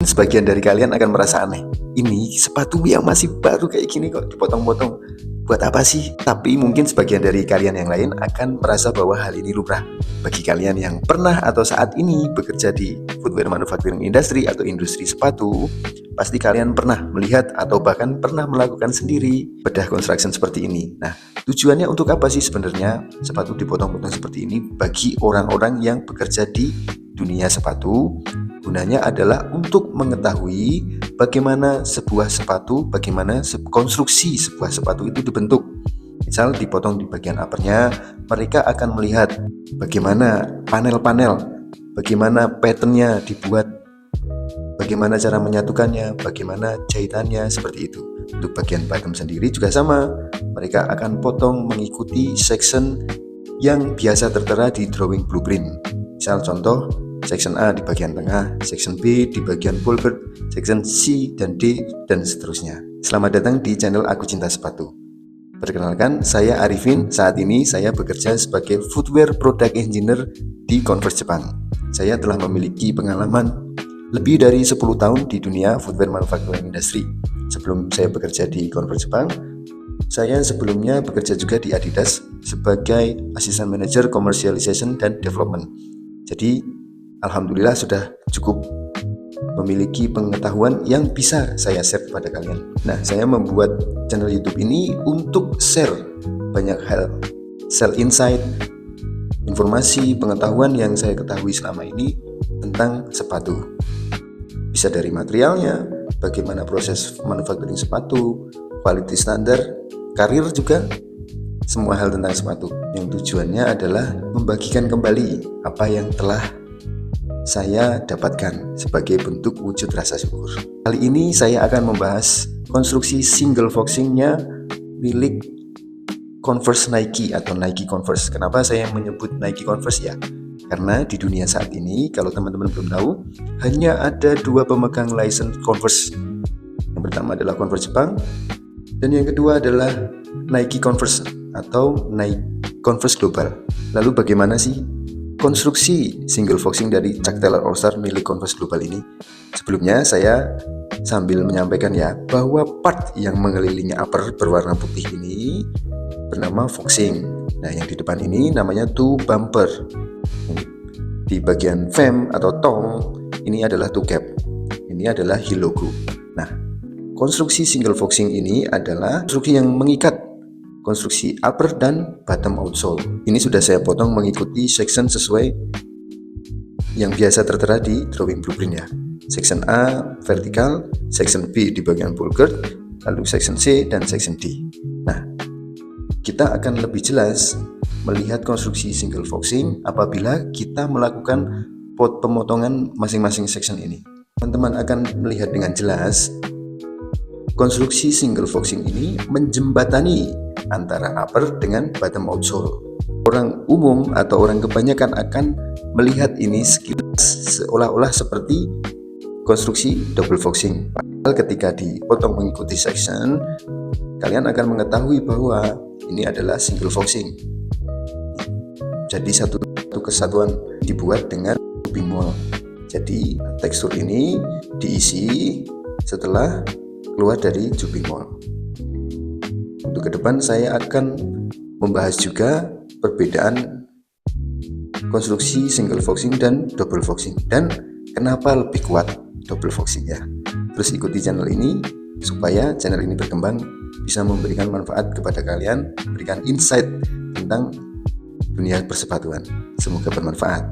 sebagian dari kalian akan merasa aneh. Ini sepatu yang masih baru kayak gini kok dipotong-potong. Buat apa sih? Tapi mungkin sebagian dari kalian yang lain akan merasa bahwa hal ini lumrah. Bagi kalian yang pernah atau saat ini bekerja di footwear manufacturing industry atau industri sepatu, pasti kalian pernah melihat atau bahkan pernah melakukan sendiri bedah construction seperti ini. Nah, tujuannya untuk apa sih sebenarnya sepatu dipotong-potong seperti ini bagi orang-orang yang bekerja di dunia sepatu? Gunanya adalah untuk mengetahui bagaimana sebuah sepatu, bagaimana konstruksi sebuah sepatu itu dibentuk. Misal dipotong di bagian uppernya, mereka akan melihat bagaimana panel-panel, bagaimana patternnya dibuat, bagaimana cara menyatukannya, bagaimana jahitannya, seperti itu. Untuk bagian bottom sendiri juga sama, mereka akan potong mengikuti section yang biasa tertera di drawing blueprint. Misal contoh, section A di bagian tengah, section B di bagian pulpit, section C dan D, dan seterusnya. Selamat datang di channel Aku Cinta Sepatu. Perkenalkan, saya Arifin. Saat ini saya bekerja sebagai footwear product engineer di Converse Jepang. Saya telah memiliki pengalaman lebih dari 10 tahun di dunia footwear manufacturing industry. Sebelum saya bekerja di Converse Jepang, saya sebelumnya bekerja juga di Adidas sebagai Assistant Manager Commercialization dan Development. Jadi, alhamdulillah sudah cukup memiliki pengetahuan yang bisa saya share kepada kalian. Nah, saya membuat channel YouTube ini untuk share banyak hal, share insight, informasi, pengetahuan yang saya ketahui selama ini tentang sepatu. Bisa dari materialnya, bagaimana proses manufacturing sepatu, quality standar, karir juga, semua hal tentang sepatu. Yang tujuannya adalah membagikan kembali apa yang telah saya dapatkan sebagai bentuk wujud rasa syukur. Kali ini saya akan membahas konstruksi single foxingnya milik Converse Nike atau Nike Converse. Kenapa saya menyebut Nike Converse ya? Karena di dunia saat ini, kalau teman-teman belum tahu, hanya ada 2 pemegang license Converse. Yang pertama adalah Converse Jepang, dan yang kedua adalah Nike Converse atau Nike Converse Global. Lalu bagaimana sih konstruksi single foxing dari Chuck Taylor All-Star milik Converse Global ini? Sebelumnya saya sambil menyampaikan ya, bahwa part yang mengelilingi upper berwarna putih ini bernama foxing. Nah, yang di depan ini namanya toe bumper. Di bagian fem atau tong ini adalah toe cap. Ini adalah heel logo. Nah, konstruksi single foxing ini adalah konstruksi yang mengikat konstruksi upper dan bottom outsole. Ini sudah saya potong mengikuti section sesuai yang biasa tertera di drawing blueprint ya. Section A vertikal, section B di bagian pull gird, lalu section C dan section D. Nah, kita akan lebih jelas melihat konstruksi single foxing apabila kita melakukan pemotongan masing-masing section ini. Teman-teman akan melihat dengan jelas konstruksi single foxing ini menjembatani antara upper dengan bottom outsole. Orang umum atau orang kebanyakan akan melihat ini sekilas seolah-olah seperti konstruksi double foxing. Padahal ketika dipotong mengikuti section, kalian akan mengetahui bahwa ini adalah single foxing. Jadi satu kesatuan dibuat dengan tubing mold. Jadi tekstur ini diisi setelah keluar dari tubing mold. Untuk ke depan saya akan membahas juga perbedaan konstruksi single foxing dan double foxing dan kenapa lebih kuat double foxing ya. Terus ikuti channel ini supaya channel ini berkembang, bisa memberikan manfaat kepada kalian, memberikan insight tentang dunia persepatuan. Semoga bermanfaat.